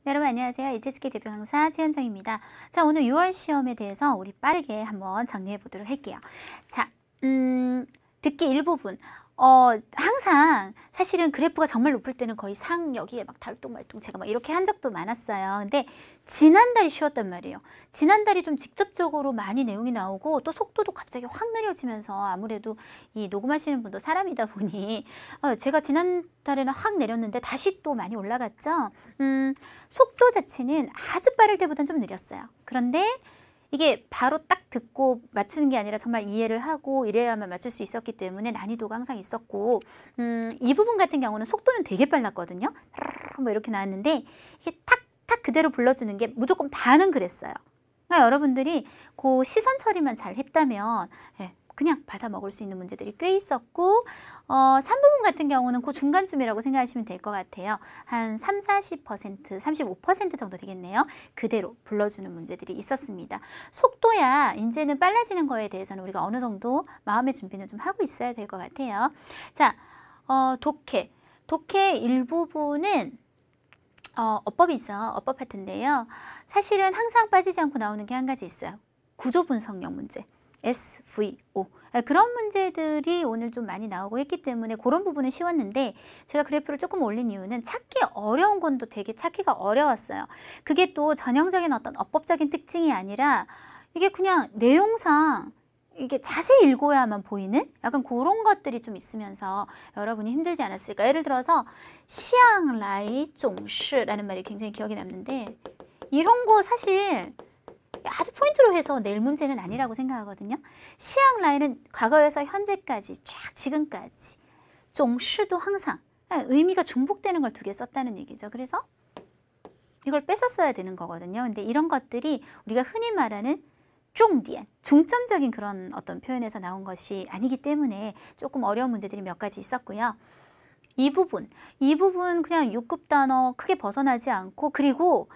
네, 여러분 안녕하세요. HSK 대표 강사 최현정입니다. 자, 오늘 6월 시험에 대해서 우리 빠르게 한번 정리해 보도록 할게요. 자, 듣기 일부분. 항상 사실은 그래프가 정말 높을 때는 거의 상 여기에 막 달동말동 제가 막 이렇게 한 적도 많았어요. 근데 지난달이 쉬웠단 말이에요. 지난달이 좀 직접적으로 많이 내용이 나오고 또 속도도 갑자기 확 느려지면서 아무래도 이 녹음하시는 분도 사람이다 보니 제가 지난달에는 확 내렸는데 다시 또 많이 올라갔죠. 속도 자체는 아주 빠를 때보다는 좀 느렸어요. 그런데 이게 바로 딱 듣고 맞추는 게 아니라 정말 이해를 하고 이래야만 맞출 수 있었기 때문에 난이도가 항상 있었고 이 부분 같은 경우는 속도는 되게 빨랐거든요. 뭐 이렇게 나왔는데 이게 탁탁 그대로 불러주는 게 무조건 반은 그랬어요. 그러니까 여러분들이 그 시선 처리만 잘 했다면 그냥 받아 먹을 수 있는 문제들이 꽤 있었고 3부분 같은 경우는 그 중간쯤이라고 생각하시면 될 것 같아요. 한 30-40%, 35% 정도 되겠네요. 그대로 불러주는 문제들이 있었습니다. 속도야 이제는 빨라지는 거에 대해서는 우리가 어느 정도 마음의 준비는 좀 하고 있어야 될 것 같아요. 자, 독해 일부분은 어법이죠. 어법 파트인데요. 사실은 항상 빠지지 않고 나오는 게 한 가지 있어요. 구조 분석형 문제. SVO. 그런 문제들이 오늘 좀 많이 나오고 했기 때문에 그런 부분은 쉬웠는데 제가 그래프를 조금 올린 이유는 찾기 어려운 건 또 되게 찾기가 어려웠어요. 그게 또 전형적인 어떤 어법적인 특징이 아니라 이게 그냥 내용상 이게 자세히 읽어야만 보이는 약간 그런 것들이 좀 있으면서 여러분이 힘들지 않았을까. 예를 들어서 시앙라이 종시라는 말이 굉장히 기억에 남는데 이런 거 사실 아주 포인트로 해서 낼 문제는 아니라고 생각하거든요. 시앙 라인은 과거에서 현재까지 쫙 지금까지 종시도 항상 의미가 중복되는 걸 두 개 썼다는 얘기죠. 그래서 이걸 뺐었어야 되는 거거든요. 근데 이런 것들이 우리가 흔히 말하는 중디엔, 중점적인 그런 어떤 표현에서 나온 것이 아니기 때문에 조금 어려운 문제들이 몇 가지 있었고요. 이 부분 그냥 6급 단어 크게 벗어나지 않고 그리고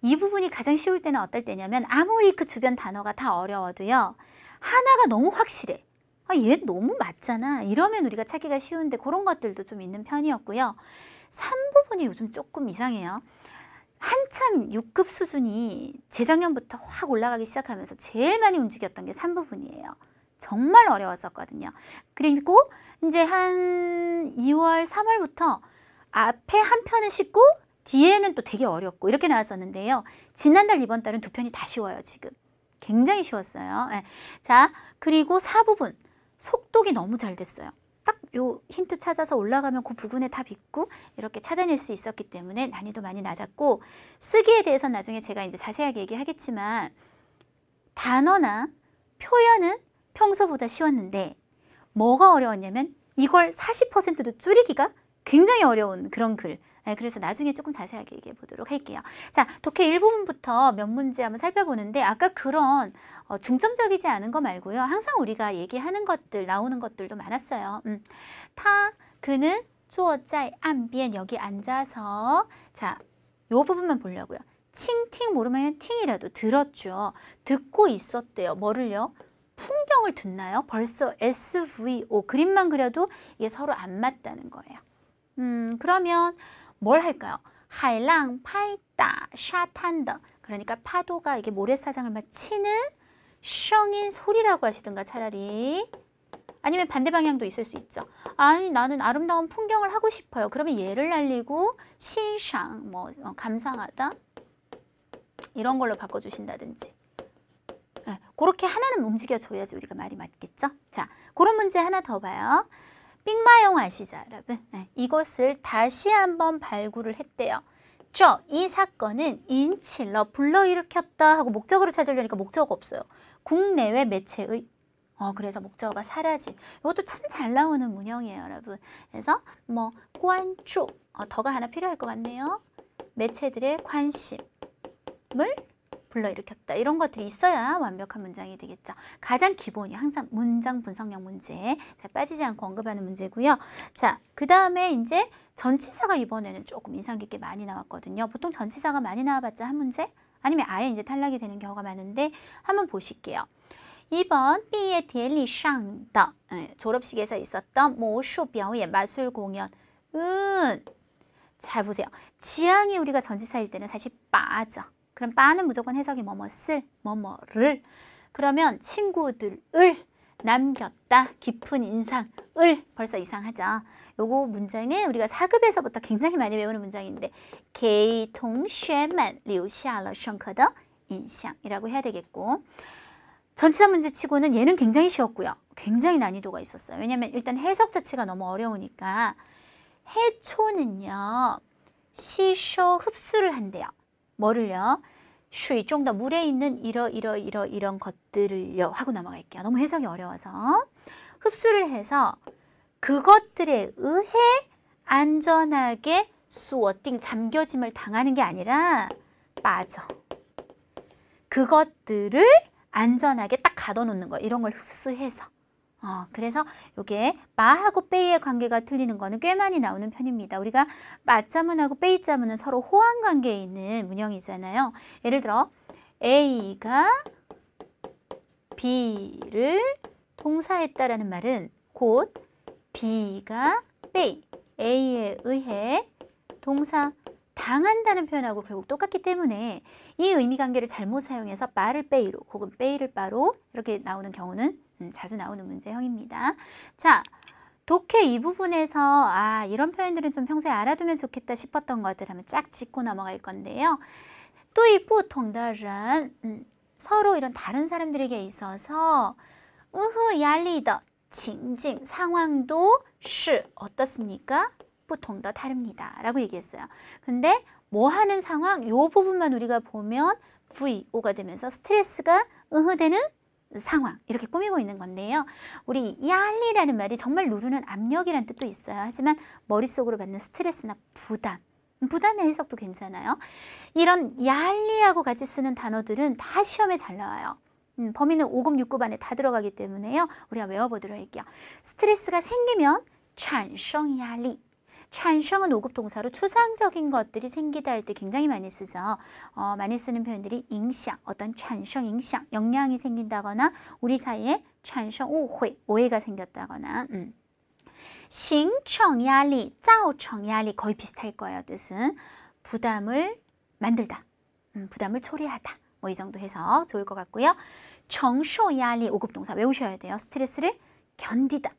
이 부분이 가장 쉬울 때는 어떨 때냐면 아무리 그 주변 단어가 다 어려워도요. 하나가 너무 확실해. 얘 너무 맞잖아. 이러면 우리가 찾기가 쉬운데 그런 것들도 좀 있는 편이었고요. 3부분이 요즘 조금 이상해요. 한참 6급 수준이 재작년부터 확 올라가기 시작하면서 제일 많이 움직였던 게 3부분이에요. 정말 어려웠었거든요. 그리고 이제 한 2월, 3월부터 앞에 한 편은 쉽고 뒤에는 또 되게 어렵고 이렇게 나왔었는데요. 지난달 이번 달은 두 편이 다 쉬워요. 지금 굉장히 쉬웠어요. 자, 그리고 4부분 속독이 너무 잘 됐어요. 딱 요 힌트 찾아서 올라가면 그 부분에 다 빗고 이렇게 찾아낼 수 있었기 때문에 난이도 많이 낮았고 쓰기에 대해서는 나중에 제가 이제 자세하게 얘기하겠지만 단어나 표현은 평소보다 쉬웠는데 뭐가 어려웠냐면 이걸 40%도 줄이기가 굉장히 어려운 그런 글. 그래서 나중에 조금 자세하게 얘기해 보도록 할게요. 자, 독해 일부분부터 몇 문제 한번 살펴보는데 아까 그런 중점적이지 않은 거 말고요. 항상 우리가 얘기하는 것들, 나오는 것들도 많았어요. 그는 坐在岸边 여기 앉아서 자, 요 부분만 보려고요. 칭팅 모르면 팅이라도 들었죠. 듣고 있었대요. 뭐를요? 풍경을 듣나요? 벌써 SVO 그림만 그려도 이게 서로 안 맞다는 거예요. 그러면 뭘 할까요? 하이랑 파이다 샤탄더 그러니까 파도가 이게 모래사장을 막 치는 셩인 소리라고 하시든가 차라리 아니면 반대 방향도 있을 수 있죠. 아니 나는 아름다운 풍경을 하고 싶어요. 그러면 얘를 날리고欣赏 뭐 감상하다 이런 걸로 바꿔주신다든지 그렇게 하나는 움직여줘야지 우리가 말이 맞겠죠. 자, 그런 문제 하나 더 봐요. 빅마용 아시죠, 여러분? 이것을 다시 한번 발굴을 했대요. 이 사건은 인칠러 불러일으켰다 하고 목적어를 찾으려니까 목적어가 없어요. 국내외 매체의 그래서 목적어가 사라진. 이것도 참 잘 나오는 문형이에요, 여러분. 그래서 뭐 관注더가 하나 필요할 것 같네요. 매체들의 관심을 불러일으켰다. 이런 것들이 있어야 완벽한 문장이 되겠죠. 가장 기본이 항상 문장 분석형 문제. 자, 빠지지 않고 언급하는 문제고요. 자, 그 다음에 이제 전치사가 이번에는 조금 인상 깊게 많이 나왔거든요. 보통 전치사가 많이 나와봤자 한 문제? 아니면 아예 이제 탈락이 되는 경우가 많은데 한번 보실게요. 2번 毕业典礼上的 졸업식에서 있었던 魔术表演 마술 공연은 잘 보세요. 지향이 우리가 전치사일 때는 사실 빠죠. 그럼 빠는 무조건 해석이 뭐뭐쓸, 뭐뭐를. 그러면 친구들을 남겼다, 깊은 인상을 벌써 이상하죠. 요거 문장은 우리가 4급에서부터 굉장히 많이 외우는 문장인데 给同学们留下了深刻的印象이라고 해야 되겠고 전치사 문제치고는 얘는 굉장히 쉬웠고요. 굉장히 난이도가 있었어요. 왜냐하면 일단 해석 자체가 너무 어려우니까 해초는요. 시쇼 흡수를 한대요. 뭐를요? 水中的 물에 있는 이런 것들을요 하고 넘어갈게요. 너무 해석이 어려워서 흡수를 해서 그것들에 의해 안전하게 수어띵 잠겨짐을 당하는 게 아니라 빠져. 그것들을 안전하게 딱 가둬놓는 거 이런 걸 흡수해서 그래서 이게 마하고 빼이의 관계가 틀리는 거는 꽤 많이 나오는 편입니다. 우리가 마자문하고 빼이 자문은 서로 호환 관계에 있는 문형이잖아요. 예를 들어 A가 B를 동사했다라는 말은 곧 B가 빼이 A에 의해 동사 당한다는 표현하고 결국 똑같기 때문에 이 의미관계를 잘못 사용해서 빠를 빼이로 혹은 빼이를 빠로 이렇게 나오는 경우는 자주 나오는 문제형입니다. 자, 독해 이 부분에서 이런 표현들은 좀 평소에 알아두면 좋겠다 싶었던 것들 한번 쫙 짚고 넘어갈 건데요. 对不同的人 서로 이런 다른 사람들에게 있어서 压力的情境 상황도 是 어떻습니까? 不同的 다릅니다. 라고 얘기했어요. 근데 뭐 하는 상황? 요 부분만 우리가 보면 VO가 되면서 스트레스가 되는 상황 이렇게 꾸미고 있는 건데요. 우리 야리라는 말이 정말 누르는 압력이라는 뜻도 있어요. 하지만 머릿속으로 받는 스트레스나 부담의 해석도 괜찮아요. 이런 야리하고 같이 쓰는 단어들은 다 시험에 잘 나와요. 범위는 5급, 6급 안에 다 들어가기 때문에요. 우리가 외워보도록 할게요. 스트레스가 생기면 产生压力 产生은 5급 동사로 추상적인 것들이 생기다 할 때 굉장히 많이 쓰죠. 많이 쓰는 표현들이影响, 어떤 产生影响, 영향이 생긴다거나 우리 사이에 产生误会, 오해가 생겼다거나 形成压力, 造成压力 거의 비슷할 거예요. 뜻은 부담을 만들다, 부담을 초래하다. 뭐 이 정도 해석 좋을 것 같고요. 承受压力 5급 동사 외우셔야 돼요. 스트레스를 견디다.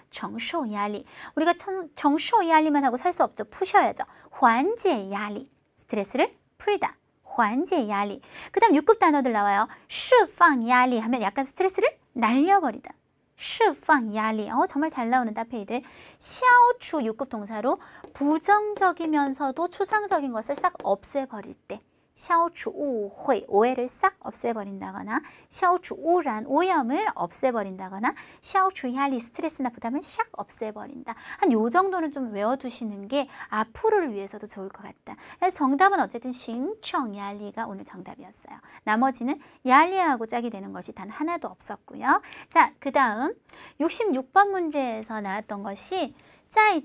承受压力 우리가 承受压力만 하고 살 수 없죠. 푸셔야죠. 缓解压力 스트레스를 풀다. 缓解压力 그 다음 6급 단어들 나와요. 释放压力 하면 약간 스트레스를 날려버리다. 释放压力 정말 잘 나오는 따페이들. 消除 6급 동사로 부정적이면서도 추상적인 것을 싹 없애버릴 때 消除误会 오해를 싹 없애버린다거나 消除污染 오염을 없애버린다거나 消除压力 스트레스나 부담을 싹 없애버린다. 한 요 정도는 좀 외워두시는 게 앞으로를 위해서도 좋을 것 같다. 그래서 정답은 어쨌든 形成压力가 오늘 정답이었어요. 나머지는 야리하고 짝이 되는 것이 단 하나도 없었고요. 자, 그 다음 66번 문제에서 나왔던 것이 在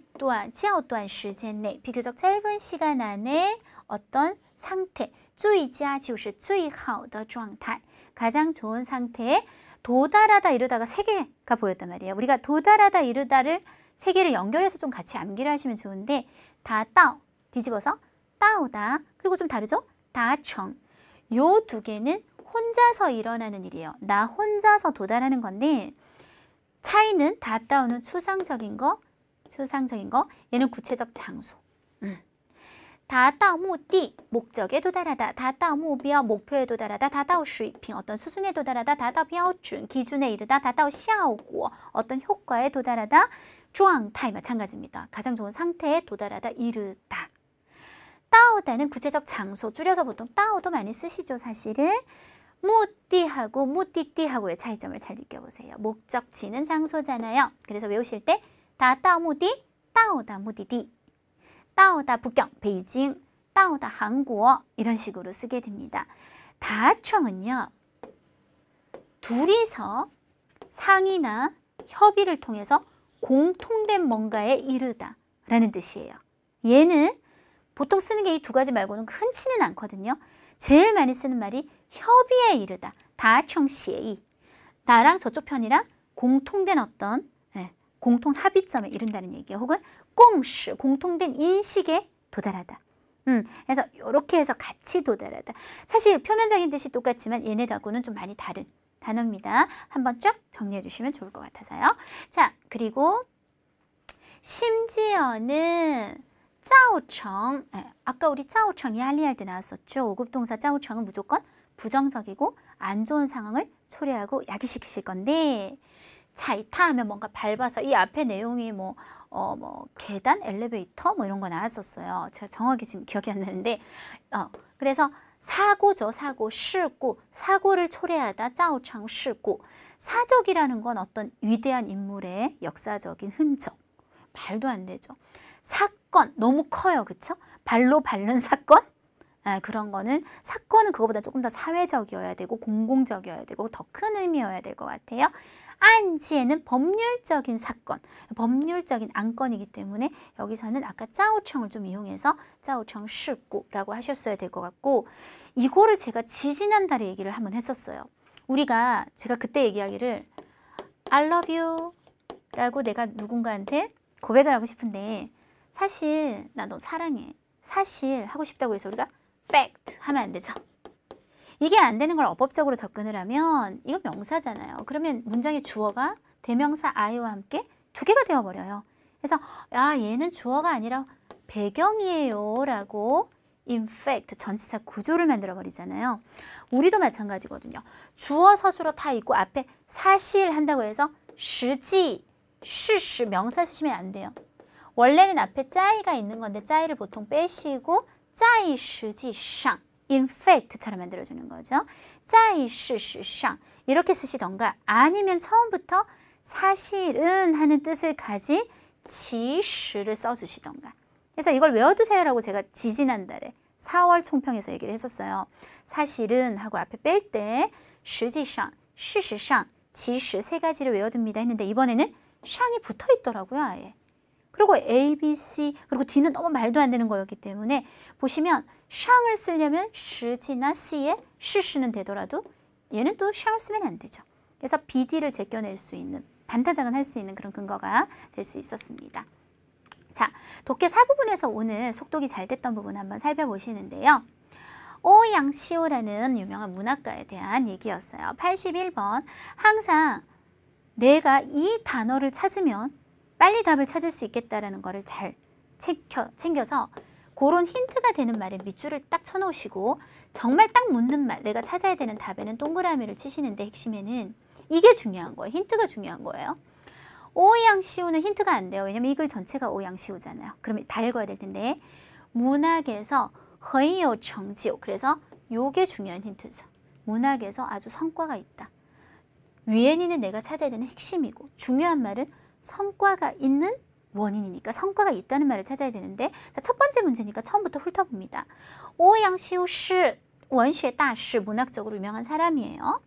较短时间内 비교적 짧은 시간 안에 어떤 상태 最佳就是最好的状态 가장 좋은 상태에 도달하다 이르다가 세 개가 보였단 말이에요. 우리가 도달하다 이르다를 세 개를 연결해서 좀 같이 암기를 하시면 좋은데 다 따오 뒤집어서 따오다 그리고 좀 다르죠? 다청 요 두 개는 혼자서 일어나는 일이에요. 나 혼자서 도달하는 건데 차이는 다 따오는 추상적인 거 얘는 구체적 장소 다다오 목디 목적에 도달하다 다다오 목표 목표에 도달하다 다다오 수입핑 어떤 수준에 도달하다 다다오标准 기준에 이르다 다다오 效果 어떤 효과에 도달하다 状态 마찬가지입니다. 가장 좋은 상태에 도달하다 이르다. 따오다는 구체적 장소 줄여서 보통 따오도 많이 쓰시죠. 사실은 무띠하고 무띠띠하고의 차이점을 잘 느껴보세요. 목적지는 장소잖아요. 그래서 외우실 때 다다오 무디 따오다 무디디 따오다 북경, 베이징, 따오다 한국 이런 식으로 쓰게 됩니다. 다청은요. 둘이서 상의나 협의를 통해서 공통된 뭔가에 이르다 라는 뜻이에요. 얘는 보통 쓰는 게 이 두 가지 말고는 흔치는 않거든요. 제일 많이 쓰는 말이 협의에 이르다. 다청시에이. 나랑 저쪽 편이랑 공통된 어떤 공통 합의점에 이른다는 얘기예요. 혹은 공시, 공통된 인식에 도달하다. 그래서 이렇게 해서 같이 도달하다. 사실 표면적인 뜻이 똑같지만 얘네하고는 좀 많이 다른 단어입니다. 한번 쫙 정리해 주시면 좋을 것 같아서요. 자, 그리고 심지어는 짜오청, 아까 우리 짜오청 야리할 때 나왔었죠. 5급 동사 짜오청은 무조건 부정적이고 안 좋은 상황을 초래하고 야기시키실 건데, 차이타 하면 뭔가 밟아서 이 앞에 내용이 뭐 계단, 엘리베이터 뭐 이런 거 나왔었어요. 제가 정확히 지금 기억이 안 나는데, 그래서 사고죠. 사고,事故, 사고를 초래하다, 짜오청事故. 사적이라는 건 어떤 위대한 인물의 역사적인 흔적. 말도 안 되죠. 사건, 너무 커요. 그쵸? 발로 밟는 사건? 그런 거는, 사건은 그거보다 조금 더 사회적이어야 되고 공공적이어야 되고 더 큰 의미여야 될 것 같아요. 안지에는 법률적인 사건, 법률적인 안건이기 때문에 여기서는 아까 짜오청을 좀 이용해서 짜오청事故라고 하셨어야 될 것 같고, 이거를 제가 지지난달에 얘기를 한번 했었어요. 제가 그때 얘기하기를 I love you 라고 내가 누군가한테 고백을 하고 싶은데, 사실 나 너 사랑해, 사실 하고 싶다고 해서 우리가 fact 하면 안 되죠. 이게 안 되는 걸 어법적으로 접근을 하면 이건 명사잖아요. 그러면 문장의 주어가 대명사 I와 함께 두 개가 되어버려요. 그래서 얘는 주어가 아니라 배경이에요 라고 in fact 전치사 구조를 만들어 버리잖아요. 우리도 마찬가지거든요. 주어 서술어 다 있고 앞에 사실 한다고 해서 实际, 事实 명사 쓰시면 안 돼요. 원래는 앞에 짜이가 있는 건데 짜이를 보통 빼시고 在实际上in fact처럼 만들어주는 거죠. 在事实上이렇게 쓰시던가, 아니면 처음부터 사실은 하는 뜻을 가진 其实를 써주시던가. 그래서 이걸 외워두세요라고 제가 지지난달에 4월 총평에서 얘기를 했었어요. 사실은 하고 앞에 뺄 때 实际上, 事实上, 其实세 가지를 외워둡니다 했는데 이번에는 샹이 붙어 있더라고요. 아예. 그리고 A, B, C, 그리고 D는 너무 말도 안 되는 거였기 때문에 보시면 샹을 쓰려면 시지나 C에 시시는 되더라도 얘는 또 샹을 쓰면 안 되죠. 그래서 BD를 제껴낼 수 있는, 반타작은 할 수 있는 그런 근거가 될 수 있었습니다. 자, 독해 4부분에서 오늘 속독이 잘 됐던 부분 한번 살펴보시는데요. 오양시오라는 유명한 문학가에 대한 얘기였어요. 81번, 항상 내가 이 단어를 찾으면 빨리 답을 찾을 수 있겠다라는 거를 잘 챙겨서 그런 힌트가 되는 말에 밑줄을 딱 쳐놓으시고, 정말 딱 묻는 말, 내가 찾아야 되는 답에는 동그라미를 치시는데 핵심에는 이게 중요한 거예요. 힌트가 중요한 거예요. 오양시우는 힌트가 안 돼요. 왜냐면 이 글 전체가 오양시우잖아요. 그러면 다 읽어야 될 텐데, 문학에서 很有成就, 그래서 요게 중요한 힌트죠. 문학에서 아주 성과가 있다. 위엔이는 내가 찾아야 되는 핵심이고, 중요한 말은 성과가 있는 원인이니까 성과가 있다는 말을 찾아야 되는데, 첫 번째 문제니까 처음부터 훑어봅니다. 오양시우 시 원시의 다시, 문학적으로 유명한 사람이에요.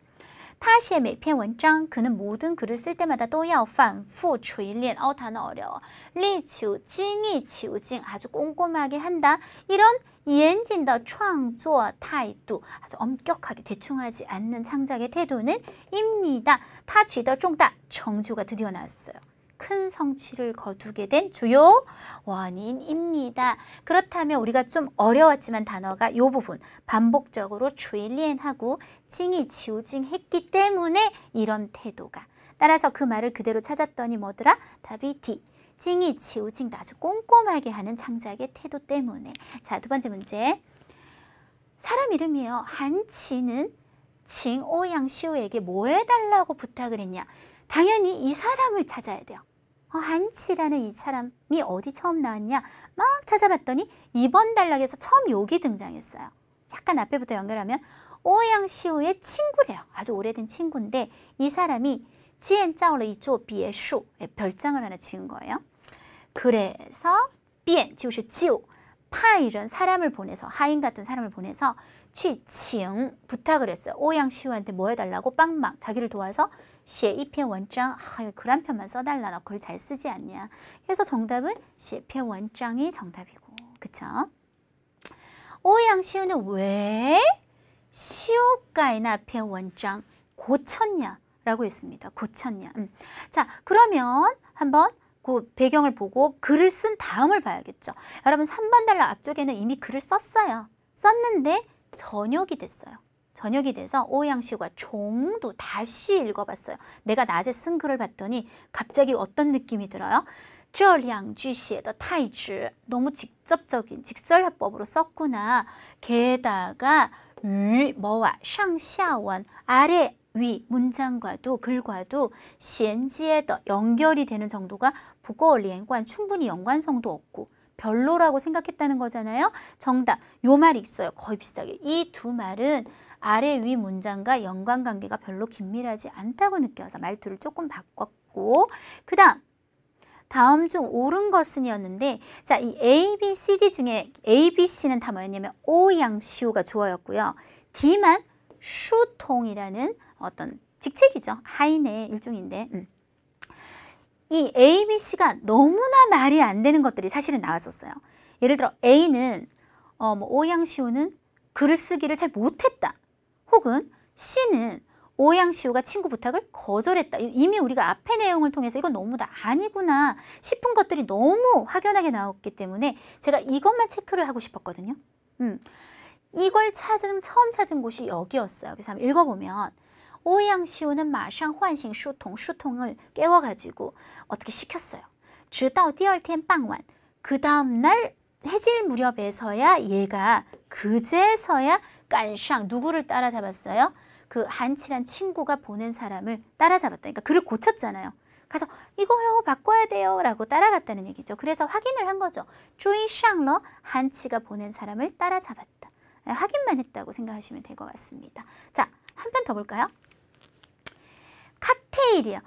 他写每篇文章, 그는 모든 글을 쓸 때마다 都要反复锤炼, 단어 어려워. 力求精益求精, 아주 꼼꼼하게 한다. 이런严谨的创作态度, 아주 엄격하게 대충하지 않는 창작의 태도는 입니다. 他取得重大成就가 드디어 나왔어요. 큰 성취를 거두게 된 주요 원인입니다. 그렇다면 우리가 좀 어려웠지만 단어가 이 부분 반복적으로 촨리엔하고 찡이 지우징했기 때문에 이런 태도가. 따라서 그 말을 그대로 찾았더니 뭐더라? 답이 D. 찡이 지우징, 아주 꼼꼼하게 하는 창작의 태도 때문에. 자, 두 번째 문제. 사람 이름이에요. 한치는 징오양시우에게 뭐 해달라고 부탁을 했냐? 당연히 이 사람을 찾아야 돼요. 한치라는 이 사람이 어디 처음 나왔냐? 막 찾아봤더니 이번 단락에서 처음 여기 등장했어요. 잠깐 앞에부터 연결하면 오양시우의 친구래요. 아주 오래된 친구인데 이 사람이 지엔짜오르 이조 비에슈, 별장을 하나 지은 거예요. 그래서 비엔, 지우시 지우, 파이런 사람을 보내서, 하인 같은 사람을 보내서 취칭 부탁을 했어요. 오양시우한테 뭐 해달라고? 빵빵 자기를 도와서 写一篇文章, 글 한 편만 써달라, 너 글 잘 쓰지 않냐. 그래서 정답은 写篇文章이 정답이고, 그쵸? 오양시우는 왜 시오가이나 篇文章 고쳤냐 라고 했습니다. 고쳤냐. 자, 그러면 한번 그 배경을 보고 글을 쓴 다음을 봐야겠죠. 여러분 3번 달락 앞쪽에는 이미 글을 썼어요. 썼는데 저녁이 됐어요. 저녁이 돼서 오양시우가 종도 다시 읽어봤어요. 내가 낮에 쓴 글을 봤더니 갑자기 어떤 느낌이 들어요? 这两句写的太直 너무 직접적인 직설화법으로 썼구나. 게다가 뭐와 上下文 아래 위 문장과도 글과도 衔接的 연결이 되는 정도가 不够连贯 충분히 연관성도 없고 별로라고 생각했다는 거잖아요. 정답. 요 말이 있어요. 거의 비슷하게. 이 두 말은 아래 위 문장과 연관관계가 별로 긴밀하지 않다고 느껴서 말투를 조금 바꿨고 그 다음 중 옳은 것은이었는데 자, 이 A, B, C, D 중에 A, B, C는 다 뭐였냐면 오양시우가 주어였고요. D만 슈통이라는 어떤 직책이죠. 하인의 일종인데 이 A, B, C가 너무나 말이 안 되는 것들이 사실은 나왔었어요. 예를 들어 A는 오양시우는 글을 쓰기를 잘 못했다. 혹은 C는 오양시우가 친구 부탁을 거절했다. 이미 우리가 앞의 내용을 통해서 이건 너무 다 아니구나 싶은 것들이 너무 확연하게 나왔기 때문에 제가 이것만 체크를 하고 싶었거든요. 이걸 처음 찾은 곳이 여기였어요. 그래서 한번 읽어보면 오양시우는 마상 환싱 슈통을 깨워가지고 어떻게 시켰어요. 直到第二天傍晚 그 다음날 해질 무렵에서야 얘가 그제서야 깐상 누구를 따라잡았어요? 그 한치란 친구가 보낸 사람을 따라잡았다. 그러니까 글을 고쳤잖아요. 그래서 이거요 바꿔야 돼요 라고 따라갔다는 얘기죠. 그래서 확인을 한 거죠. 追上了 한치가 보낸 사람을 따라잡았다. 확인만 했다고 생각하시면 될 것 같습니다. 자, 한 편 더 볼까요? 칵테일이요.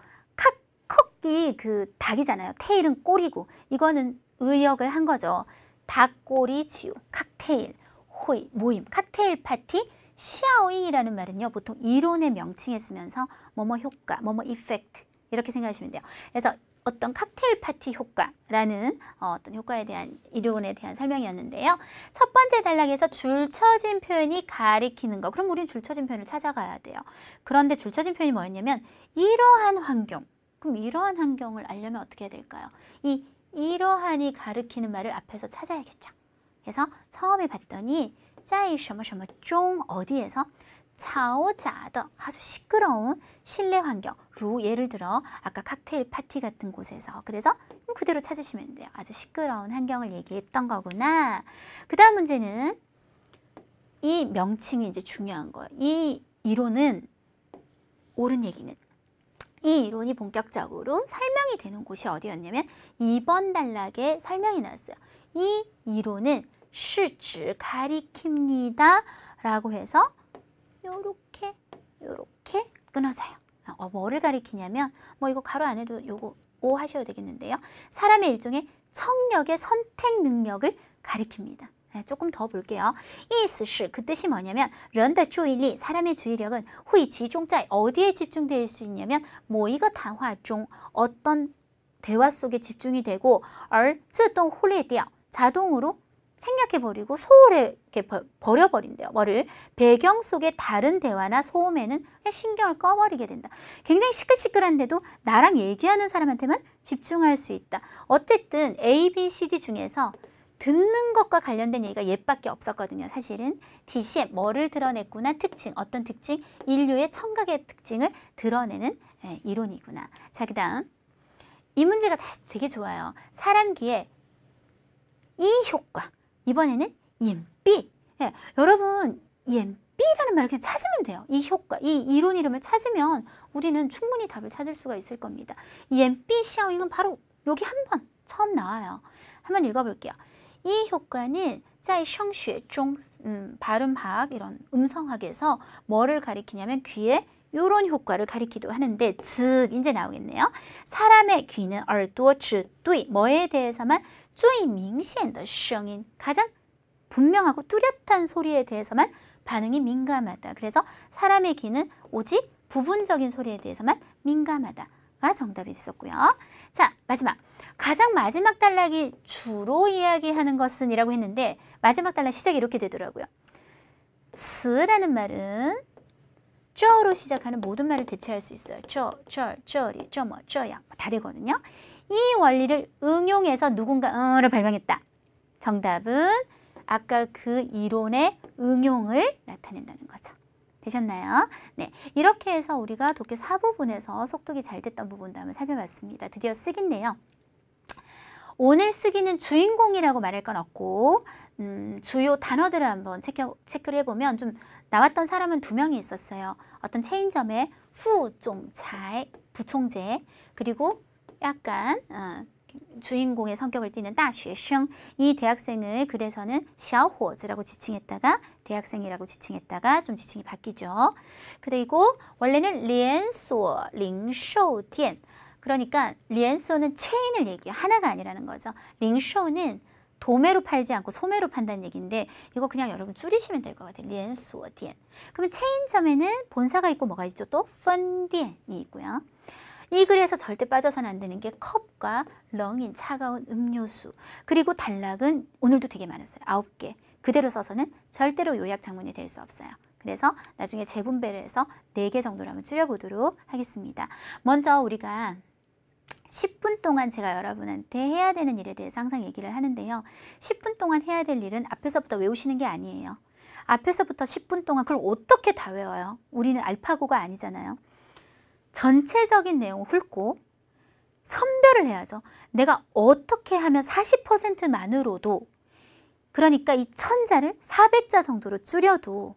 칵이 그 닭이잖아요. 테일은 꼬리고 이거는 의역을 한 거죠. 닭꼬리 지우 칵테일 호이 모임 칵테일 파티 샤오잉이라는 말은요. 보통 이론의 명칭에 쓰면서 뭐뭐 효과, 뭐뭐 이펙트 이렇게 생각하시면 돼요. 그래서 어떤 칵테일 파티 효과라는 어떤 효과에 대한 이론에 대한 설명이었는데요. 첫 번째 단락에서 줄쳐진 표현이 가리키는 거. 그럼 우린 줄쳐진 표현을 찾아가야 돼요. 그런데 줄쳐진 표현이 뭐였냐면 이러한 환경. 그럼 이러한 환경을 알려면 어떻게 해야 될까요? 이러한이 가리키는 말을 앞에서 찾아야겠죠. 그래서 처음에 봤더니 在什么什么中 어디에서 嘈杂的 아주 시끄러운 실내 환경 루 예를 들어 아까 칵테일 파티 같은 곳에서 그래서 그대로 찾으시면 돼요. 아주 시끄러운 환경을 얘기했던 거구나. 그 다음 문제는 이 명칭이 이제 중요한 거예요. 이 이론은 옳은 얘기는 이 이론이 본격적으로 설명이 되는 곳이 어디였냐면 2번 단락에 설명이 나왔어요. 이 이론은 是指 가리킵니다 라고 해서 요렇게 끊어져요. 뭐를 가리키냐면 뭐 이거 가로 안 해도 요거 오 하셔도 되겠는데요. 사람의 일종의 청력의 선택 능력을 가리킵니다. 네, 조금 더 볼게요. 意思是 그 뜻이 뭐냐면 人的注意力 사람의 주의력은 会集中在 어디에 집중될 수 있냐면 某一个谈话中 어떤 대화 속에 집중이 되고 而自动忽略掉 자동으로 생략해버리고 소홀히 이렇게 버려버린대요. 뭐를? 배경 속의 다른 대화나 소음에는 그냥 신경을 꺼버리게 된다. 굉장히 시끌시끌한데도 나랑 얘기하는 사람한테만 집중할 수 있다. 어쨌든 A, B, C, D 중에서 듣는 것과 관련된 얘기가 얘밖에 없었거든요. 사실은 DCM 뭐를 드러냈구나. 특징, 어떤 특징? 인류의 청각의 특징을 드러내는 이론이구나. 자, 그 다음 이 문제가 되게 좋아요. 사람 귀에 이 효과 이번에는 옌삐. 예, 여러분 옌삐라는 말을 그냥 찾으면 돼요. 이 효과, 이 이론 이름을 찾으면 우리는 충분히 답을 찾을 수가 있을 겁니다. 옌삐 샤오잉은 바로 여기 한 번 처음 나와요. 한번 읽어볼게요. 이 효과는 在声学中 발음학 이런 음성학에서 뭐를 가리키냐면 귀에 이런 효과를 가리키기도 하는데 즉 이제 나오겠네요. 사람의 귀는 耳朵只对 뭐에 대해서만 最明显的声音 가장 분명하고 뚜렷한 소리에 대해서만 반응이 민감하다. 그래서 사람의 귀는 오직 부분적인 소리에 대해서만 민감하다가 정답이 됐었고요. 자, 마지막. 가장 마지막 단락이 주로 이야기하는 것은 이라고 했는데 마지막 단락 시작이 이렇게 되더라고요. 词라는 말은 这로 시작하는 모든 말을 대체할 수 있어요. 这리, 这뭐, 这样다 되거든요. 이 원리를 응용해서 누군가를 발명했다. 정답은 아까 그 이론의 응용을 나타낸다는 거죠. 되셨나요? 네, 이렇게 해서 우리가 독해 4부분에서 속독이 잘 됐던 부분도 한번 살펴봤습니다. 드디어 쓰기인데요. 오늘 쓰기는 주인공이라고 말할 건 없고 주요 단어들을 한번 체크를 해보면 좀 나왔던 사람은 2명이 있었어요. 어떤 체인점의 후종차의 부총재, 그리고 약간 주인공의 성격을 띠는 다学生, 이 대학생을 그래서는 小伙子라고 지칭했다가 대학생이라고 지칭했다가 좀 지칭이 바뀌죠. 그리고 원래는 连锁零售店, 그러니까 连锁는 체인을 얘기해요. 하나가 아니라는 거죠. 零售는 도매로 팔지 않고 소매로 판다는 얘기인데 이거 그냥 여러분 줄이시면 될 것 같아요. 连锁店. 그러면 체인점에는 본사가 있고 뭐가 있죠? 또 分店이 있고요. 이 글에서 절대 빠져서는 안 되는 게 컵과 렁인 차가운 음료수, 그리고 단락은 오늘도 되게 많았어요. 9개. 그대로 써서는 절대로 요약 장문이 될 수 없어요. 그래서 나중에 재분배를 해서 4개 정도로 한번 줄여보도록 하겠습니다. 먼저 우리가 10분 동안 제가 여러분한테 해야 되는 일에 대해서 항상 얘기를 하는데요. 10분 동안 해야 될 일은 앞에서부터 외우시는 게 아니에요. 앞에서부터 10분 동안 그걸 어떻게 다 외워요? 우리는 알파고가 아니잖아요. 전체적인 내용을 훑고 선별을 해야죠. 내가 어떻게 하면 40%만으로도, 그러니까 이 1000자를 400자 정도로 줄여도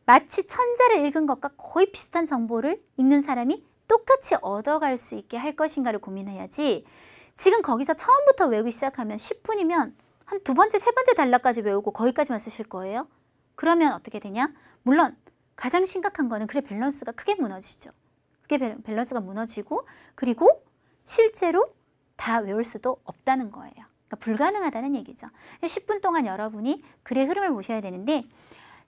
마치 1000자를 읽은 것과 거의 비슷한 정보를 읽는 사람이 똑같이 얻어갈 수 있게 할 것인가를 고민해야지, 지금 거기서 처음부터 외우기 시작하면 10분이면 한 2번째, 3번째 단락까지 외우고 거기까지만 쓰실 거예요. 그러면 어떻게 되냐? 물론 가장 심각한 거는 글의 밸런스가 크게 무너지죠. 그게 밸런스가 무너지고, 그리고 실제로 다 외울 수도 없다는 거예요. 그러니까 불가능하다는 얘기죠. 10분 동안 여러분이 글의 흐름을 보셔야 되는데,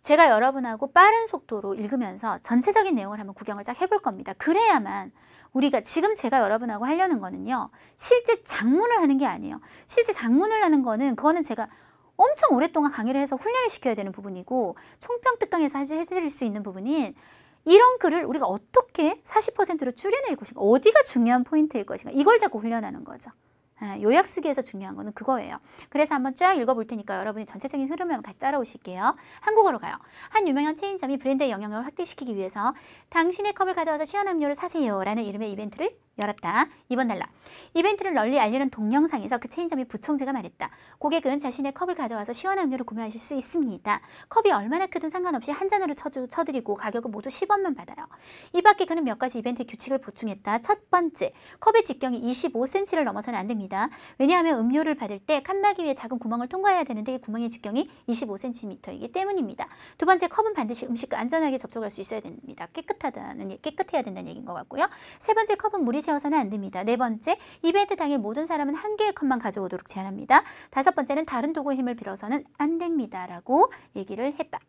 제가 여러분하고 빠른 속도로 읽으면서 전체적인 내용을 한번 구경을 쫙 해볼 겁니다. 그래야만 우리가 지금 제가 여러분하고 하려는 거는요, 실제 작문을 하는 게 아니에요. 실제 작문을 하는 거는 그거는 제가 엄청 오랫동안 강의를 해서 훈련을 시켜야 되는 부분이고, 총평특강에서 해드릴 수 있는 부분인 이런 글을 우리가 어떻게 40%로 줄여낼 것인가, 어디가 중요한 포인트일 것인가, 이걸 자꾸 훈련하는 거죠. 요약 쓰기에서 중요한 거는 그거예요. 그래서 한번 쫙 읽어볼 테니까 여러분이 전체적인 흐름을 한번 같이 따라오실게요. 한국어로 가요. 한 유명한 체인점이 브랜드의 영향력을 확대시키기 위해서 당신의 컵을 가져와서 시원한 음료를 사세요 라는 이름의 이벤트를 열었다. 2번 단락. 이벤트를 널리 알리는 동영상에서 그 체인점의 부총재가 말했다. 고객은 자신의 컵을 가져와서 시원한 음료를 구매하실 수 있습니다. 컵이 얼마나 크든 상관없이 한 잔으로 쳐드리고 가격은 모두 10원만 받아요. 이 밖에 그는 몇 가지 이벤트 규칙을 보충했다. 첫 번째, 컵의 직경이 25cm를 넘어서는 안 됩니다. 왜냐하면 음료를 받을 때 칸막이 위에 작은 구멍을 통과해야 되는데 이 구멍의 직경이 25cm이기 때문입니다. 두 번째, 컵은 반드시 음식과 안전하게 접촉할 수 있어야 됩니다. 깨끗해야 된다는 얘기인 것 같고요. 세 번째, 컵은 물이 세워서는 안 됩니다. 네 번째, 이벤트 당일 모든 사람은 한 개의 컵만 가져오도록 제한합니다. 다섯 번째는 다른 도구의 힘을 빌어서는 안 됩니다. 라고 얘기를 했다.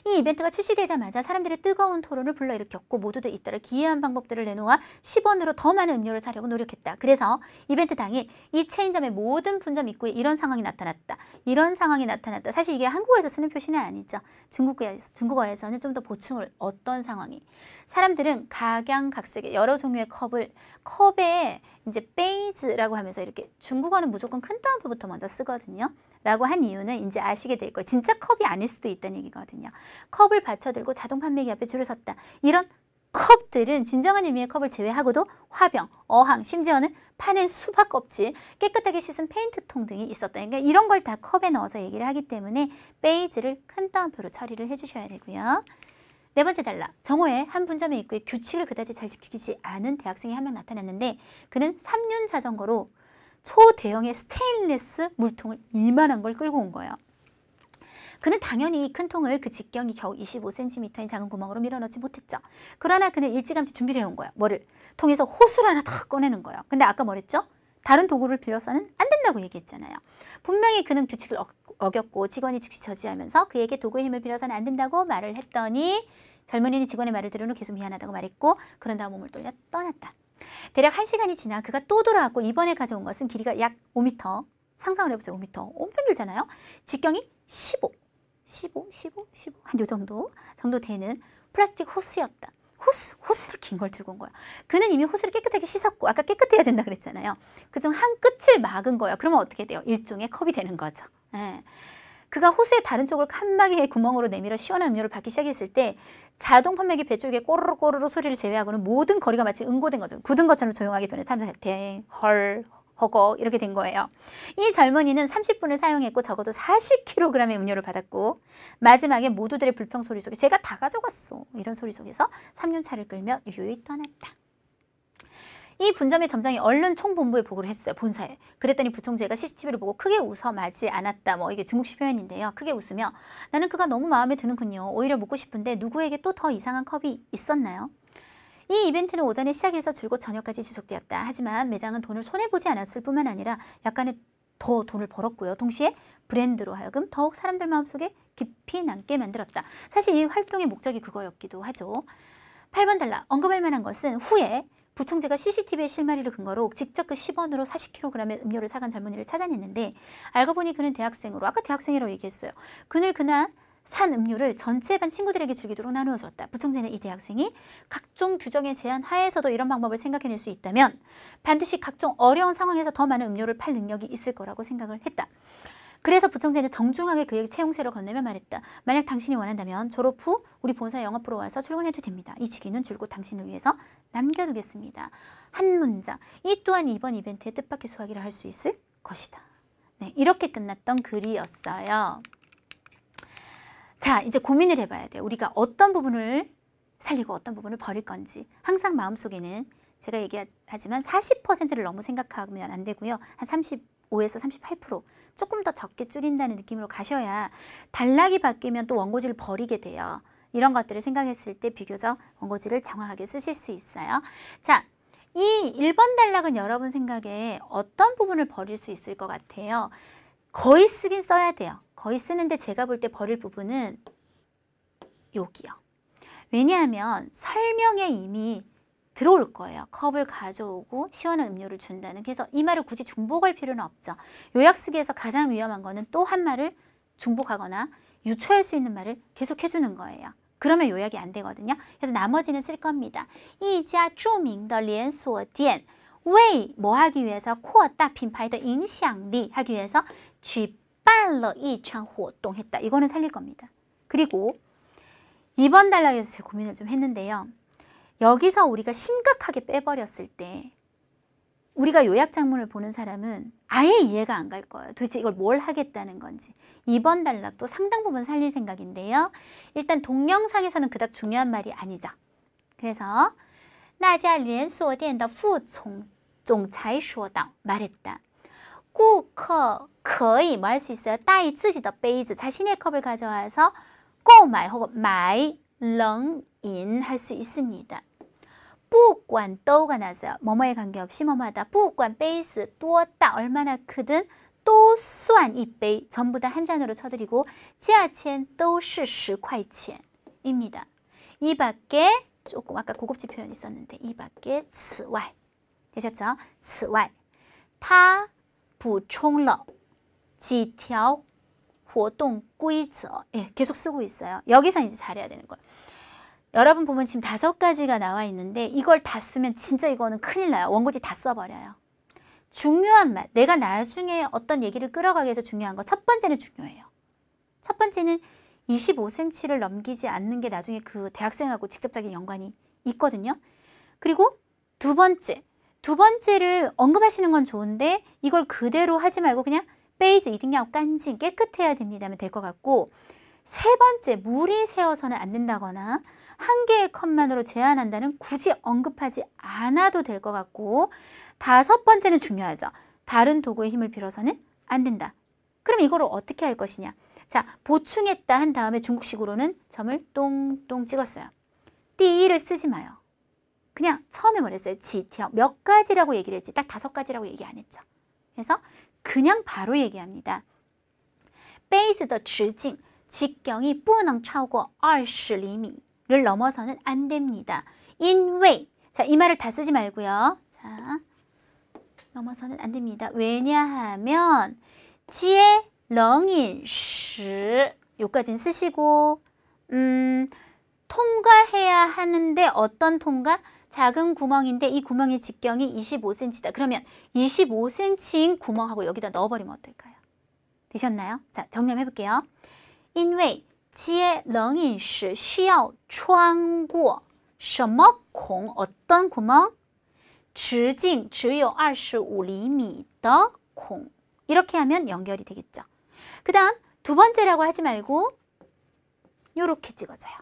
이 이벤트가 출시되자마자 사람들의 뜨거운 토론을 불러일으켰고 모두들 잇따라 기이한 방법들을 내놓아 10원으로 더 많은 음료를 사려고 노력했다. 그래서 이벤트 당일 이 체인점의 모든 분점 입구에 이런 상황이 나타났다. 이런 상황이 나타났다. 사실 이게 한국어에서 쓰는 표시는 아니죠. 중국어에서는 좀 더 보충을, 어떤 상황이. 사람들은 각양각색의 여러 종류의 컵에 이제 베이즈라고 하면서 이렇게, 중국어는 무조건 큰 따옴표부터 먼저 쓰거든요. 라고 한 이유는 이제 아시게 될 거예요. 진짜 컵이 아닐 수도 있다는 얘기거든요. 컵을 받쳐들고 자동 판매기 앞에 줄을 섰다. 이런 컵들은 진정한 의미의 컵을 제외하고도 화병, 어항, 심지어는 파낸 수박 껍질, 깨끗하게 씻은 페인트통 등이 있었다. 그러니까 이런 걸 다 컵에 넣어서 얘기를 하기 때문에 베이즈를 큰 따옴표로 처리를 해주셔야 되고요. 네 번째 단락. 정오에 한 분점의 입구에 규칙을 그다지 잘 지키지 않은 대학생이 한 명 나타났는데 그는 3륜 자전거로 초대형의 스테인리스 물통을 이만한 걸 끌고 온 거예요. 그는 당연히 이 큰 통을 그 직경이 겨우 25cm인 작은 구멍으로 밀어넣지 못했죠. 그러나 그는 일찌감치 준비를 해온 거야. 뭐를? 통에서 호수를 하나 탁 꺼내는 거예요. 근데 아까 뭐랬죠? 다른 도구를 빌려서는 안 된다고 얘기했잖아요. 분명히 그는 규칙을 어겼고 직원이 즉시 저지하면서 그에게 도구의 힘을 빌려서는 안 된다고 말을 했더니 젊은이는 직원의 말을 들은 후 계속 미안하다고 말했고 그런 다음 몸을 돌려 떠났다. 대략 1시간이 지나 그가 또 돌아왔고 이번에 가져온 것은 길이가 약 5m, 상상을 해보세요. 5m, 엄청 길잖아요. 직경이 15 한 요 정도 되는 플라스틱 호스였다. 호스를 긴 걸 들고 온 거야. 그는 이미 호스를 깨끗하게 씻었고 아까 깨끗해야 된다 그랬잖아요. 그중 한 끝을 막은 거야. 그러면 어떻게 돼요? 일종의 컵이 되는 거죠. 예. 그가 호스의 다른 쪽을 칸막이의 구멍으로 내밀어 시원한 음료를 받기 시작했을 때 자동 판매기 배 쪽에 꼬르르 꼬르르 소리를 제외하고는 모든 거리가 마치 응고된 거죠. 굳은 것처럼 조용하게 변해 사람들한테 헐 허거 이렇게 된 거예요. 이 젊은이는 30분을 사용했고 적어도 40kg의 음료를 받았고 마지막에 모두들의 불평 소리 속에 제가 다 가져갔어 이런 소리 속에서 3륜차를 끌며 유유히 떠났다. 이 분점의 점장이 얼른 총본부에 보고를 했어요. 본사에. 그랬더니 부총재가 CCTV를 보고 크게 웃어 마지 않았다. 뭐 이게 중국식 표현인데요. 크게 웃으며 나는 그가 너무 마음에 드는군요. 오히려 묻고 싶은데 누구에게 또 더 이상한 컵이 있었나요? 이 이벤트는 오전에 시작해서 줄곧 저녁까지 지속되었다. 하지만 매장은 돈을 손해보지 않았을 뿐만 아니라 약간의 더 돈을 벌었고요. 동시에 브랜드로 하여금 더욱 사람들 마음속에 깊이 남게 만들었다. 사실 이 활동의 목적이 그거였기도 하죠. 8번 달라. 언급할 만한 것은 후에 부총재가 CCTV의 실마리를 근거로 직접 그 10원으로 40kg의 음료를 사간 젊은이를 찾아냈는데 알고 보니 그는 대학생으로 아까 대학생이라고 얘기했어요. 그날 산 음료를 전체 반 친구들에게 즐기도록 나누어 주었다. 부총재는 이 대학생이 각종 규정의 제한 하에서도 이런 방법을 생각해낼 수 있다면 반드시 각종 어려운 상황에서 더 많은 음료를 팔 능력이 있을 거라고 생각을 했다. 그래서 부총재는 정중하게 그에게 채용세를 건네며 말했다. 만약 당신이 원한다면 졸업 후 우리 본사 영업부로 와서 출근해도 됩니다. 이 직위는 줄곧 당신을 위해서 남겨두겠습니다. 한 문장. 이 또한 이번 이벤트의 뜻밖의 수확이라 할 수 있을 것이다. 네, 이렇게 끝났던 글이었어요. 자, 이제 고민을 해봐야 돼요. 우리가 어떤 부분을 살리고 어떤 부분을 버릴 건지. 항상 마음속에는 제가 얘기하지만 40%를 너무 생각하면 안 되고요. 한 35에서 38% 조금 더 적게 줄인다는 느낌으로 가셔야 단락이 바뀌면 또 원고지를 버리게 돼요. 이런 것들을 생각했을 때 비교적 원고지를 정확하게 쓰실 수 있어요. 자, 이 1번 단락은 여러분 생각에 어떤 부분을 버릴 수 있을 것 같아요? 거의 쓰긴 써야 돼요. 거의 쓰는데 제가 볼 때 버릴 부분은 여기요. 왜냐하면 설명에 이미 들어올 거예요. 컵을 가져오고 시원한 음료를 준다는. 그래서 이 말을 굳이 중복할 필요는 없죠. 요약 쓰기에서 가장 위험한 거는 또 한 말을 중복하거나 유추할 수 있는 말을 계속 해주는 거예요. 그러면 요약이 안 되거든요. 그래서 나머지는 쓸 겁니다. 一家著名的连锁店为뭐 하기 위해서 扩大品牌的影响力 하기 위해서 举办了一场活动 했다. 이거는 살릴 겁니다. 그리고 2번 단락에서 제 고민을 좀 했는데요. 여기서 우리가 심각하게 빼버렸을 때 우리가 요약장문을 보는 사람은 아예 이해가 안 갈 거예요. 도대체 이걸 뭘 하겠다는 건지. 2번 단락도 상당 부분 살릴 생각인데요. 일단 동영상에서는 그닥 중요한 말이 아니죠. 그래서 那家连锁店的副总裁说道 말했다. 顾客可以 뭐 할 수 있어요? 带自己的杯子 자신의 컵을 가져와서 购买 혹은 买冷饮 할 수 있습니다. 不管 또가 나왔어요. 뭐뭐에 관계없이 뭐뭐하다. 不管杯子多大 얼마나 크든 都算一杯 전부 다 한 잔으로 쳐드리고 价钱都是10块钱 입니다. 이 밖에 조금 아까 고급지 표현이 있었는데 이 밖에 此外 되셨죠? 此外他补充了几条活动规则 예, 계속 쓰고 있어요. 여기서 이제 잘해야 되는 거예요. 여러분 보면 지금 5가지가 나와 있는데 이걸 다 쓰면 진짜 이거는 큰일 나요. 원고지 다 써버려요. 중요한 말, 내가 나중에 어떤 얘기를 끌어가기 위해서 중요한 거 첫 번째는 중요해요. 첫 번째는 25cm를 넘기지 않는 게 나중에 그 대학생하고 직접적인 연관이 있거든요. 그리고 두 번째를 언급하시는 건 좋은데 이걸 그대로 하지 말고 그냥 베이즈 이딩야오 깐진 깨끗해야 됩니다 하면 될 것 같고 세 번째, 물이 새어서는 안 된다거나 한 개의 컵만으로 제한한다는 굳이 언급하지 않아도 될 것 같고 다섯 번째는 중요하죠. 다른 도구의 힘을 빌어서는 안 된다. 그럼 이거를 어떻게 할 것이냐. 자, 보충했다 한 다음에 중국식으로는 점을 똥똥 찍었어요. 띠를 쓰지 마요. 그냥 처음에 뭐랬어요? 지티어 몇 가지라고 얘기를 했지 딱 5가지라고 얘기 안 했죠. 그래서 그냥 바로 얘기합니다. 베이스 더直径 직경이 不能超过20厘米를 넘어서는 안 됩니다.因为자, 이 말을 다 쓰지 말고요. 자, 넘어서는 안 됩니다. 왜냐하면 接冷饮时요까지는 쓰시고 통과해야 하는데 어떤 통과? 작은 구멍인데 이 구멍의 직경이 25cm다. 그러면 25cm인 구멍하고 여기다 넣어버리면 어떨까요? 되셨나요? 자, 정리해 볼게요. 因为接冷饮时需要穿过什么孔 어떤 구멍? 直径只有25厘米的孔 이렇게 하면 연결이 되겠죠. 그 다음 두 번째라고 하지 말고 이렇게 찍어줘요.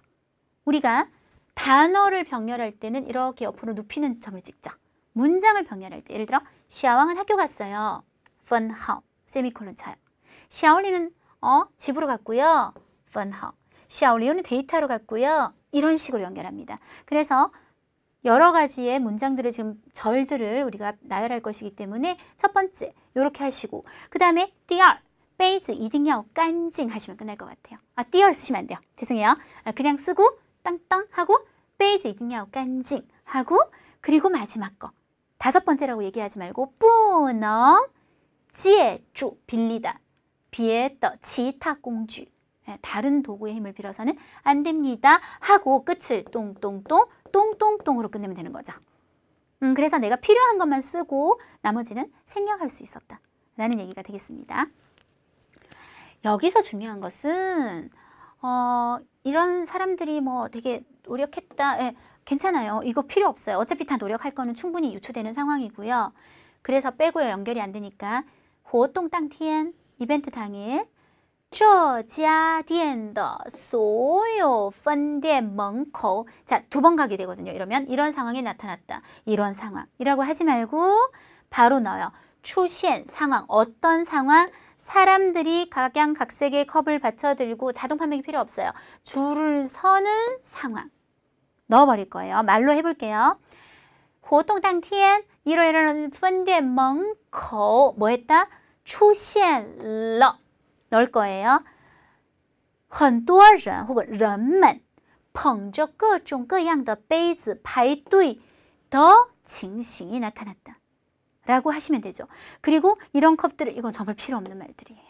우리가 단어를 병렬할 때는 이렇게 옆으로 눕히는 점을 찍죠. 문장을 병렬할 때 예를 들어 시아왕은 학교 갔어요. 分号 세미콜론 쳐요. 시아올리는 집으로 갔고요. 分号 시아올리오는 데이트하러 갔고요. 이런 식으로 연결합니다. 그래서 여러 가지의 문장들을 지금 절들을 우리가 나열할 것이기 때문에 첫 번째 이렇게 하시고 그 다음에 第二 杯子一定要干净 하시면 끝날 것 같아요. 第二 쓰시면 안 돼요. 죄송해요. 그냥 쓰고 땅땅 하고 杯子一定要干净 하고 그리고 마지막 거 다섯 번째라고 얘기하지 말고 不能借助 빌리다 别的其他工具 다른 도구의 힘을 빌어서는 안 됩니다 하고 끝을 똥똥똥 똥똥똥으로 끝내면 되는 거죠. 그래서 내가 필요한 것만 쓰고 나머지는 생략할 수 있었다 라는 얘기가 되겠습니다. 여기서 중요한 것은 이런 사람들이 뭐 되게 노력했다. 괜찮아요. 이거 필요 없어요. 어차피 다 노력할 거는 충분히 유추되는 상황이고요. 그래서 빼고요. 연결이 안 되니까 活动当天 이벤트 당일 这家店的所有分店门口 자, 두 번 가게 되거든요. 이러면 이런 상황이 나타났다. 이런 상황이라고 하지 말고 바로 넣어요. 出现 상황. 어떤 상황? 사람들이 각양각색의 컵을 받쳐들고 자동 판매기 필요 없어요. 줄을 서는 상황. 넣어버릴 거예요. 말로 해볼게요. 活动当天 이러이러한 分店门口 뭐 했다? 出现了 넣을 거예요. 很多人혹은 人们捧着各种各样的杯子排队的情形이 나타났다. 라고 하시면 되죠. 그리고 이런 컵들을 이건 정말 필요 없는 말들이에요.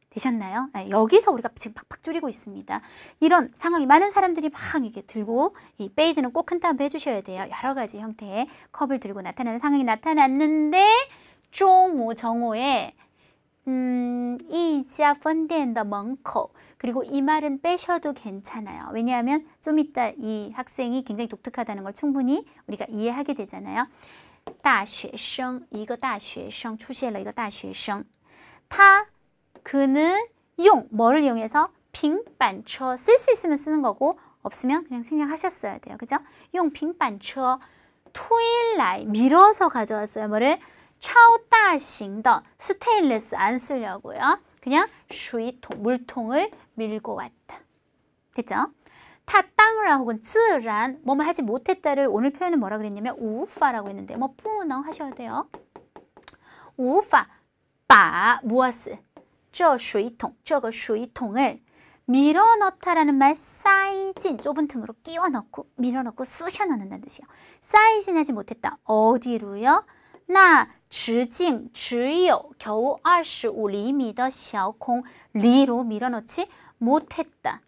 되셨나요? 여기서 우리가 지금 팍팍 줄이고 있습니다. 이런 상황이 많은 사람들이 막 이렇게 들고 이 베이지는 꼭 큰 따옴표 해주셔야 돼요. 여러 가지 형태의 컵을 들고 나타나는 상황이 나타났는데 종모 정오에 一家分店的门口 그리고 이 말은 빼셔도 괜찮아요. 왜냐하면 좀 이따 이 학생이 굉장히 독특하다는 걸 충분히 우리가 이해하게 되잖아요. 大学生一个大学生出现了一个大学生 그는 용 뭐를 이용해서 平板车 쓸 수 있으면 쓰는 거고 없으면 그냥 생략하셨어야 돼요. 그죠? 用平板车推来 밀어서 가져왔어요. 뭐를 超大型的 스테인리스 안 쓰려고요. 그냥 水桶 물통을 밀고 왔다. 됐죠? 他当然 혹은 自然 뭐뭐 하지 못했다를 오늘 표현은 뭐라 그랬냐면 无法라고 했는데 뭐 不能 하셔야 돼요. 无法把 무엇을 这水桶 这个水桶을 밀어 넣다라는 말 사이진 좁은 틈으로 끼워 넣고 밀어 넣고 쑤셔 넣는다는 뜻이에요. 사이진 하지 못했다. 어디로요? 那直径只有 겨우 25厘米的小孔 리로 밀어 넣지 못했다.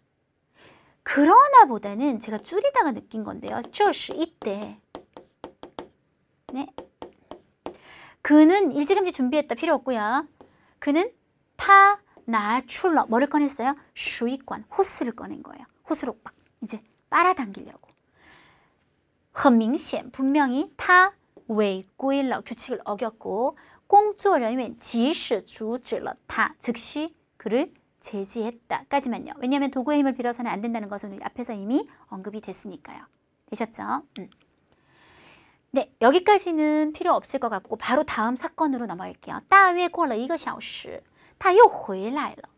그러나 보다는 제가 줄이다가 느낀 건데요. 这是 이때. 네. 그는 일찌감치 준비했다. 필요 없고요. 그는 타 나출러 뭐를 꺼냈어요? 水管 호스를 꺼낸 거예요. 호스로 막 이제 빨아당기려고. 很明显 분명히 타 违规了 규칙을 어겼고 工作人员及时阻止了他 즉시 그를 제지했다까지만요. 왜냐하면 도구의 힘을 빌어서는 안 된다는 것은 우리 앞에서 이미 언급이 됐으니까요. 되셨죠? 네, 여기까지는 필요 없을 것 같고 바로 다음 사건으로 넘어갈게요. 大约过了1个小时他又回来了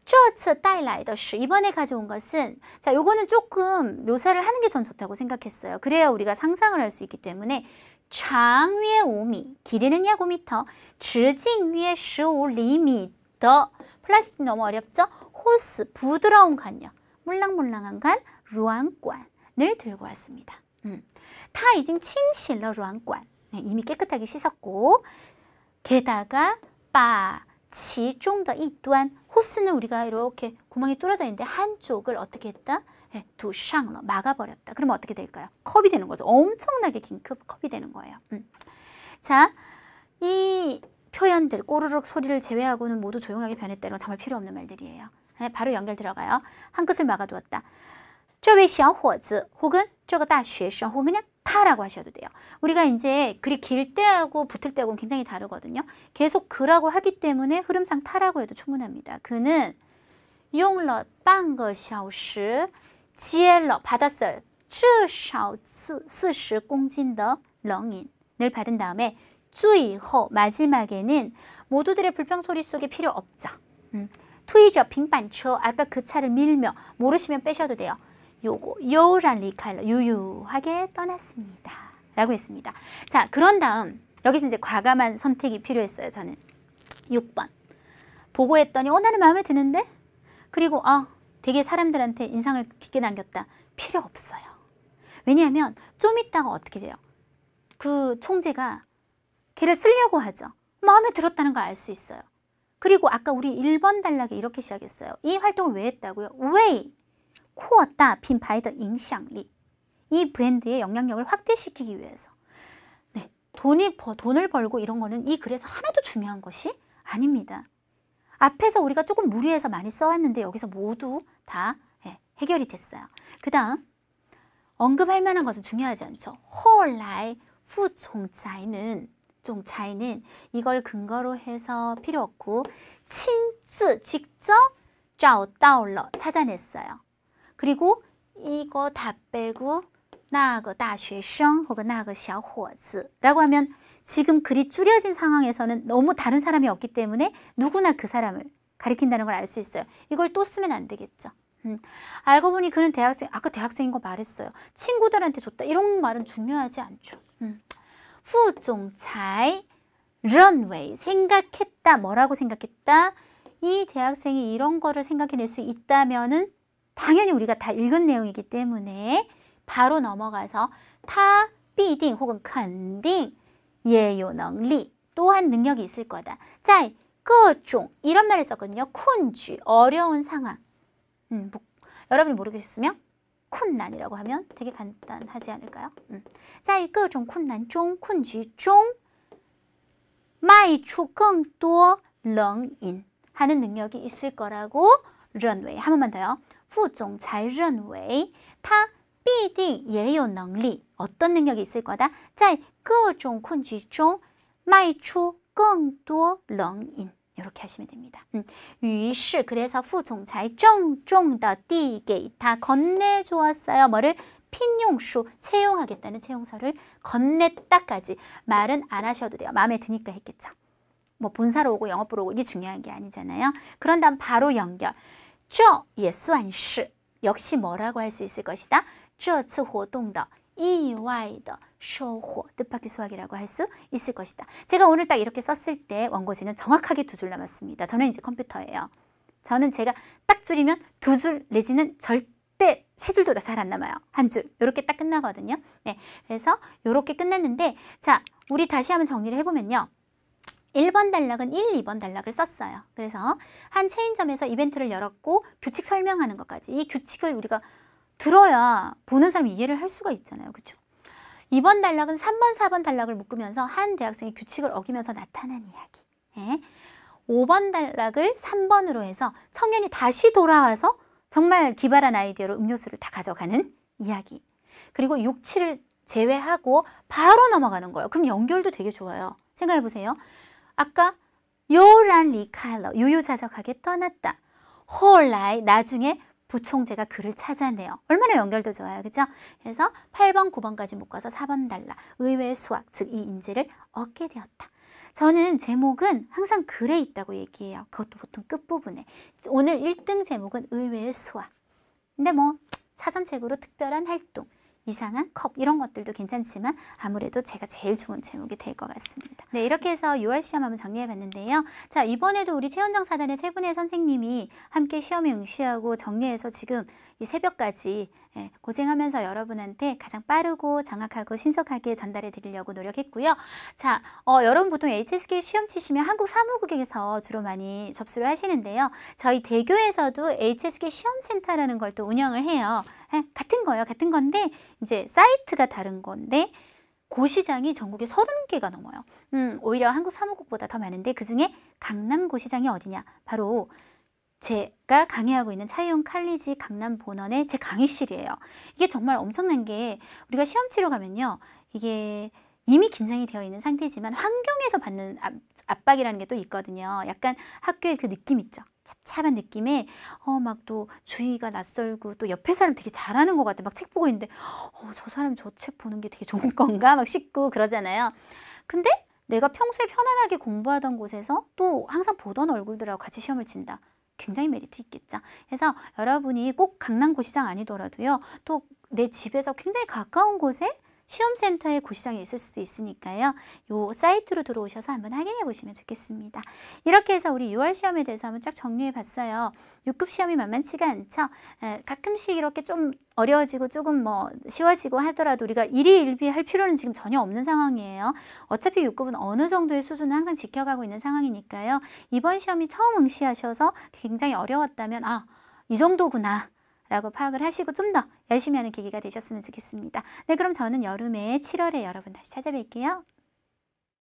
这次带来的是 이번에 가져온 것은 자, 요거는 조금 묘사를 하는 게 전 좋다고 생각했어요. 그래야 우리가 상상을 할 수 있기 때문에 长约5米 길이는 약 5m 直径约15厘米的플라스틱 너무 어렵죠? 호스 부드러운 관요 몰랑몰랑한 관 루안관을 들고 왔습니다. 他已经清洗了软管 이미 깨끗하게 씻었고 게다가 把其中的一端 호스는 우리가 이렇게 구멍이 뚫어져 있는데 한쪽을 어떻게 했다? 네, 堵上了 막아버렸다. 그러면 어떻게 될까요? 컵이 되는 거죠. 엄청나게 긴 컵이 되는 거예요. 자, 이 표현들 꼬르륵 소리를 제외하고는 모두 조용하게 변했다는 건 정말 필요 없는 말들이에요. 네, 바로 연결 들어가요. 한 끝을 막아두었다. 这位小伙子 혹은 这个大学生 혹은 그냥 타라고 하셔도 돼요. 우리가 이제 글이 길 때하고 붙을 때하고는 굉장히 다르거든요. 계속 그라고 하기 때문에 흐름상 타라고 해도 충분합니다. 그는 用了半个小时接了 받았어요. 至少40公斤的冷饮을 받은 다음에 最后 마지막에는 모두들의 불평 소리 속에 필요 없죠.推着平板车 아까 그 차를 밀며 모르시면 빼셔도 돼요. 요거 요란 리칼러 유유하게 떠났습니다. 라고 했습니다. 자, 그런 다음 여기서 이제 과감한 선택이 필요했어요. 저는 6번 보고 했더니 나는 마음에 드는데? 그리고 되게 사람들한테 인상을 깊게 남겼다. 필요 없어요. 왜냐하면 좀 있다가 어떻게 돼요? 그 총재가 걔를 쓰려고 하죠. 마음에 들었다는 걸 알 수 있어요. 그리고 아까 우리 1번 단락에 이렇게 시작했어요. 이 활동을 왜 했다고요? 왜? 扩大品牌的影响力. 이 브랜드의 영향력을 확대시키기 위해서. 네, 돈을 벌고 이런 거는 이 글에서 하나도 중요한 것이 아닙니다. 앞에서 우리가 조금 무리해서 많이 써왔는데 여기서 모두 다 해결이 됐어요. 그 다음 언급할 만한 것은 중요하지 않죠. 后来副总裁는 이걸 근거로 해서 필요 없고 亲自 직접 找到了 찾아냈어요. 그리고 이거 다 빼고 那个大学生 혹은 那个小伙子 라고 하면 지금 글이 줄여진 상황에서는 너무 다른 사람이 없기 때문에 누구나 그 사람을 가리킨다는 걸 알 수 있어요. 이걸 또 쓰면 안 되겠죠. 알고 보니 그는 대학생, 아까 대학생인 거 말했어요. 친구들한테 줬다. 이런 말은 중요하지 않죠. 副总裁认为 생각했다. 뭐라고 생각했다? 이 대학생이 이런 거를 생각해낼 수 있다면은 당연히 우리가 다 읽은 내용이기 때문에 바로 넘어가서 他必定 혹은 肯定也有能力 또한 능력이 있을 거다. 자, 各种 이런 말을 썼거든요. 쿤쥐 어려운 상황. 여러분이 모르겠으면 쿤난이라고 하면 되게 간단하지 않을까요? 在各种困难中困局中卖出更多冷饮 하는 능력이 있을 거라고 认为 한 번만 더요. 副总裁认为他必定也有能力 어떤 능력이 있을 거다? 在各种困局中卖出更多冷饮 이렇게 하시면 됩니다. 于是 그래서 副总裁郑重地递给他 건네주었어요. 뭐를? 핀용수 채용하겠다는 채용서를 건넸다까지 말은 안 하셔도 돼요. 마음에 드니까 했겠죠. 뭐 본사로 오고 영업 보러 오고 이게 중요한 게 아니잖아요. 그런 다음 바로 연결. 这也算是 역시 뭐라고 할 수 있을 것이다. 这次活动的意外的收获 뜻밖의 수확이라고 할 수 있을 것이다. 제가 오늘 딱 이렇게 썼을 때 원고지는 정확하게 2줄 남았습니다. 저는 이제 컴퓨터예요. 저는 제가 딱 줄이면 2줄 내지는 절대 3줄도 잘 안 남아요. 1줄 이렇게 딱 끝나거든요. 네, 그래서 이렇게 끝났는데 자, 우리 다시 한번 정리를 해보면요. 1번 단락은 1, 2번 단락을 썼어요. 그래서 한 체인점에서 이벤트를 열었고 규칙 설명하는 것까지 이 규칙을 우리가 들어야 보는 사람이 이해를 할 수가 있잖아요. 그렇죠? 2번 단락은 3번, 4번 단락을 묶으면서 한 대학생이 규칙을 어기면서 나타난 이야기. 예. 5번 단락을 3번으로 해서 청년이 다시 돌아와서 정말 기발한 아이디어로 음료수를 다 가져가는 이야기. 그리고 6, 7을 제외하고 바로 넘어가는 거예요. 그럼 연결도 되게 좋아요. 생각해 보세요. 아까 요란 리칼러 유유자적하게 떠났다. 홀라이 나중에 부총재가 그를 찾아내요. 얼마나 연결도 좋아요. 그죠? 그래서 8번, 9번까지 묶어서 4번 단락 의외의 수학, 즉 이 인재를 얻게 되었다. 저는 제목은 항상 글에 있다고 얘기해요. 그것도 보통 끝부분에. 오늘 1등 제목은 의외의 수학. 근데 뭐 사전책으로 특별한 활동, 이상한 컵 이런 것들도 괜찮지만 아무래도 제가 제일 좋은 제목이 될 것 같습니다. 네, 이렇게 해서 6월 시험 한번 정리해 봤는데요. 자, 이번에도 우리 최원정 사단의 3분의 선생님이 함께 시험에 응시하고 정리해서 지금 이 새벽까지 예, 고생하면서 여러분한테 가장 빠르고 정확하고 신속하게 전달해 드리려고 노력했고요. 자, 여러분 보통 HSK 시험 치시면 한국 사무국에서 주로 많이 접수를 하시는데요. 저희 대교에서도 HSK 시험센터라는 걸 또 운영을 해요. 예, 같은 거예요. 같은 건데 이제 사이트가 다른 건데 고시장이 전국에 30개가 넘어요. 오히려 한국 사무국보다 더 많은데 그중에 강남 고시장이 어디냐? 바로 제가 강의하고 있는 차이용 칼리지 강남 본원의 제 강의실이에요. 이게 정말 엄청난 게 우리가 시험 치러 가면요. 이게 이미 긴장이 되어 있는 상태지만 환경에서 받는 압박이라는 게 또 있거든요. 약간 학교의 그 느낌 있죠. 찹찹한 느낌에 막 또 주위가 낯설고 또 옆에 사람 되게 잘하는 것 같아. 막 책 보고 있는데 저 사람 저 책 보는 게 되게 좋은 건가? 막 싶고 그러잖아요. 근데 내가 평소에 편안하게 공부하던 곳에서 또 항상 보던 얼굴들하고 같이 시험을 친다. 굉장히 메리트 있겠죠. 그래서 여러분이 꼭 강남 고시장 아니더라도요. 또 내 집에서 굉장히 가까운 곳에 시험센터에 고시장이 있을 수도 있으니까요. 요 사이트로 들어오셔서 한번 확인해 보시면 좋겠습니다. 이렇게 해서 우리 6월 시험에 대해서 한번 쫙 정리해 봤어요. 6급 시험이 만만치가 않죠. 가끔씩 이렇게 좀 어려워지고 조금 뭐 쉬워지고 하더라도 우리가 일희일비할 필요는 지금 전혀 없는 상황이에요. 어차피 6급은 어느 정도의 수준은 항상 지켜가고 있는 상황이니까요. 이번 시험이 처음 응시하셔서 굉장히 어려웠다면 이 정도구나 라고 파악을 하시고 좀 더 열심히 하는 계기가 되셨으면 좋겠습니다. 네, 그럼 저는 여름에 7월에 여러분 다시 찾아뵐게요.